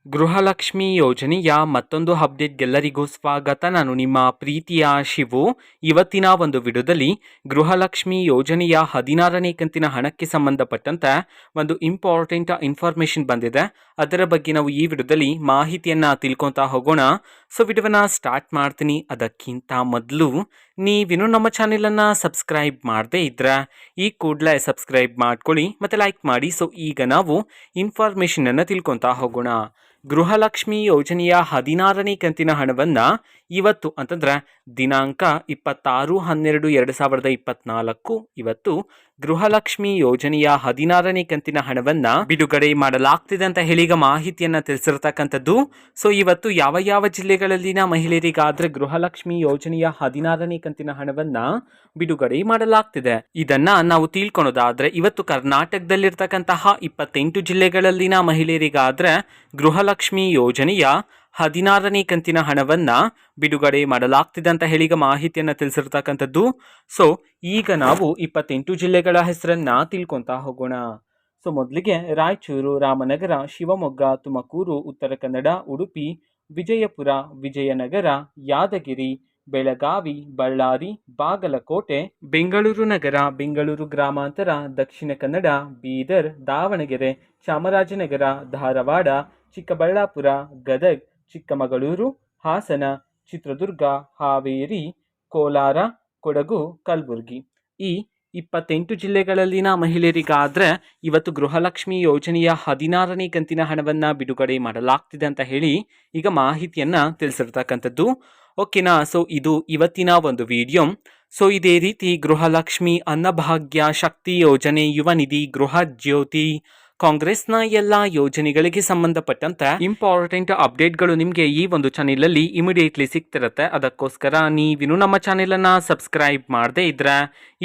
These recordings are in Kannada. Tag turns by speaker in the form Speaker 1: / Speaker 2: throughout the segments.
Speaker 1: ಗೃಹಲಕ್ಷ್ಮಿ ಯೋಜನೆಯ ಮತ್ತೊಂದು ಅಪ್ಡೇಟ್ಗೆಲ್ಲರಿಗೂ ಸ್ವಾಗತ. ನಾನು ನಿಮ್ಮ ಪ್ರೀತಿಯ ಶಿವು. ಇವತ್ತಿನ ಒಂದು ವಿಡಿಯೋದಲ್ಲಿ ಗೃಹಲಕ್ಷ್ಮಿ ಯೋಜನೆಯ 16ನೇ ಕಂತಿನ ಹಣಕ್ಕೆ ಸಂಬಂಧಪಟ್ಟಂತೆ ಒಂದು ಇಂಪಾರ್ಟೆಂಟ್ ಇನ್ಫಾರ್ಮೇಷನ್ ಬಂದಿದೆ. ಅದರ ಬಗ್ಗೆ ನಾವು ಈ ವಿಡಿಯೋದಲ್ಲಿ ಮಾಹಿತಿಯನ್ನು ತಿಳ್ಕೊತಾ ಹೋಗೋಣ. ಸೊ ವಿಡಿಯೋವನ್ನು ಸ್ಟಾರ್ಟ್ ಮಾಡ್ತೀನಿ. ಅದಕ್ಕಿಂತ ಮೊದಲು ನೀವಿನ್ನೂ ನಮ್ಮ ಚಾನೆಲನ್ನು ಸಬ್ಸ್ಕ್ರೈಬ್ ಮಾಡದೇ ಇದ್ದರೆ ಈ ಕೂಡಲೇ ಸಬ್ಸ್ಕ್ರೈಬ್ ಮಾಡ್ಕೊಳ್ಳಿ ಮತ್ತು ಲೈಕ್ ಮಾಡಿ. ಸೊ ಈಗ ನಾವು ಇನ್ಫಾರ್ಮೇಷನನ್ನು ತಿಳ್ಕೊತಾ ಹೋಗೋಣ. ಗೃಹಲಕ್ಷ್ಮಿ ಯೋಜನೆಯ 16ನೇ ಕಂತಿನ ಹಣವನ್ನು ಇವತ್ತು ಅಂತಂದರೆ ದಿನಾಂಕ 26/12/2024 ಇವತ್ತು ಗೃಹಲಕ್ಷ್ಮಿ ಯೋಜನೆಯ 16ನೇ ಕಂತಿನ ಹಣವನ್ನು ಬಿಡುಗಡೆ ಮಾಡಲಾಗ್ತಿದೆ ಅಂತ ಹೇಳಿ ಈಗ ಮಾಹಿತಿಯನ್ನು ತಿಳಿಸಿರ್ತಕ್ಕಂಥದ್ದು. ಸೊ ಇವತ್ತು ಯಾವ ಯಾವ ಜಿಲ್ಲೆಗಳಲ್ಲಿನ ಮಹಿಳೆಯರಿಗಾದ್ರೆ ಗೃಹಲಕ್ಷ್ಮಿ ಯೋಜನೆಯ 16ನೇ ಕಂತಿನ ಹಣವನ್ನು ಬಿಡುಗಡೆ ಮಾಡಲಾಗ್ತಿದೆ ಇದನ್ನ ನಾವು ತಿಳ್ಕೊಳೋದಾದ್ರೆ, ಇವತ್ತು ಕರ್ನಾಟಕದಲ್ಲಿರ್ತಕ್ಕಂತಹ 28 ಜಿಲ್ಲೆಗಳಲ್ಲಿನ ಮಹಿಳೆಯರಿಗಾದ್ರೆ ಗೃಹಲಕ್ಷ್ಮಿ ಯೋಜನೆಯ 16ನೇ ಕಂತಿನ ಹಣವನ್ನು ಬಿಡುಗಡೆ ಮಾಡಲಾಗ್ತಿದೆ ಅಂತ ಹೇಳಿ ಈಗ ಮಾಹಿತಿಯನ್ನು ತಿಳಿಸಿರ್ತಕ್ಕಂಥದ್ದು. ಸೊ ಈಗ ನಾವು 28 ಜಿಲ್ಲೆಗಳ ಹೆಸರನ್ನ ತಿಳ್ಕೊತಾ ಹೋಗೋಣ. ಸೊ ಮೊದಲಿಗೆ ರಾಯಚೂರು, ರಾಮನಗರ, ಶಿವಮೊಗ್ಗ, ತುಮಕೂರು, ಉತ್ತರ ಕನ್ನಡ, ಉಡುಪಿ, ವಿಜಯಪುರ, ವಿಜಯನಗರ, ಯಾದಗಿರಿ, ಬೆಳಗಾವಿ, ಬಳ್ಳಾರಿ, ಬಾಗಲಕೋಟೆ, ಬೆಂಗಳೂರು ನಗರ, ಬೆಂಗಳೂರು ಗ್ರಾಮಾಂತರ, ದಕ್ಷಿಣ ಕನ್ನಡ, ಬೀದರ್, ದಾವಣಗೆರೆ, ಚಾಮರಾಜನಗರ, ಧಾರವಾಡ, ಚಿಕ್ಕಬಳ್ಳಾಪುರ, ಗದಗ್, ಚಿಕ್ಕಮಗಳೂರು, ಹಾಸನ, ಚಿತ್ರದುರ್ಗ, ಹಾವೇರಿ, ಕೋಲಾರ, ಕೊಡಗು, ಕಲಬುರಗಿ ಈ 28 ಜಿಲ್ಲೆಗಳಲ್ಲಿನ ಮಹಿಳೆಯರಿಗಾದ್ರೆ ಇವತ್ತು ಗೃಹಲಕ್ಷ್ಮಿ ಯೋಜನೆಯ 16ನೇ ಕಂತಿನ ಹಣವನ್ನು ಬಿಡುಗಡೆ ಮಾಡಲಾಗ್ತಿದೆ ಅಂತ ಹೇಳಿ ಈಗ ಮಾಹಿತಿಯನ್ನು ತಿಳಿಸಿರ್ತಕ್ಕಂಥದ್ದು. ಓಕೆನಾ. ಸೊ ಇದು ಇವತ್ತಿನ ಒಂದು ವಿಡಿಯೋ. ಸೊ ಇದೇ ರೀತಿ ಗೃಹಲಕ್ಷ್ಮಿ, ಅನ್ನಭಾಗ್ಯ, ಶಕ್ತಿ ಯೋಜನೆ, ಯುವ ನಿಧಿ, ಗೃಹ ಜ್ಯೋತಿ, ಕಾಂಗ್ರೆಸ್ನ ಎಲ್ಲ ಯೋಜನೆಗಳಿಗೆ ಸಂಬಂಧಪಟ್ಟಂತೆ ಇಂಪಾರ್ಟೆಂಟ್ ಅಪ್ಡೇಟ್ಗಳು ನಿಮಗೆ ಈ ಒಂದು ಚಾನೆಲಲ್ಲಿ ಇಮಿಡಿಯೇಟ್ಲಿ ಸಿಗ್ತಿರುತ್ತೆ. ಅದಕ್ಕೋಸ್ಕರ ನೀವಿನ್ನೂ ನಮ್ಮ ಚಾನೆಲನ್ನು ಸಬ್ಸ್ಕ್ರೈಬ್ ಮಾಡದೇ ಇದ್ರೆ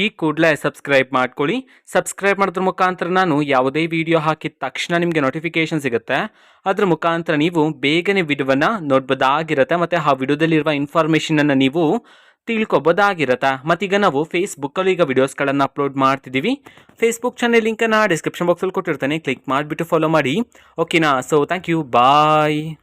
Speaker 1: ಈ ಕೂಡಲೇ ಸಬ್ಸ್ಕ್ರೈಬ್ ಮಾಡ್ಕೊಳ್ಳಿ. ಸಬ್ಸ್ಕ್ರೈಬ್ ಮಾಡೋದ್ರ ಮುಖಾಂತರ ನಾನು ಯಾವುದೇ ವಿಡಿಯೋ ಹಾಕಿದ ತಕ್ಷಣ ನಿಮಗೆ ನೋಟಿಫಿಕೇಶನ್ ಸಿಗುತ್ತೆ. ಅದ್ರ ಮುಖಾಂತರ ನೀವು ಬೇಗನೆ ವಿಡಿಯೋವನ್ನು ನೋಡ್ಬೋದಾಗಿರುತ್ತೆ ಮತ್ತು ಆ ವಿಡಿಯೋದಲ್ಲಿರುವ ಇನ್ಫಾರ್ಮೇಷನನ್ನು ನೀವು ತಿಳ್ಕೊಬೋದಾಗಿರತ್ತೆ. ಮತ್ತೀಗ ನಾವು ಫೇಸ್ಬುಕ್ಕಲ್ಲಿ ಈಗ ವಿಡಿಯೋಸ್ಗಳನ್ನು ಅಪ್ಲೋಡ್ ಮಾಡ್ತಿದ್ದೀವಿ. ಫೇಸ್ಬುಕ್ ಚಾನೆಲ್ ಲಿಂಕನ್ನು ಡಿಸ್ಕ್ರಿಪ್ಷನ್ ಬಾಕ್ಸಲ್ಲಿ ಕೊಟ್ಟಿರ್ತಾನೆ, ಕ್ಲಿಕ್ ಮಾಡಿಬಿಟ್ಟು ಫಾಲೋ ಮಾಡಿ. ಓಕೆನಾ. So thank you, bye.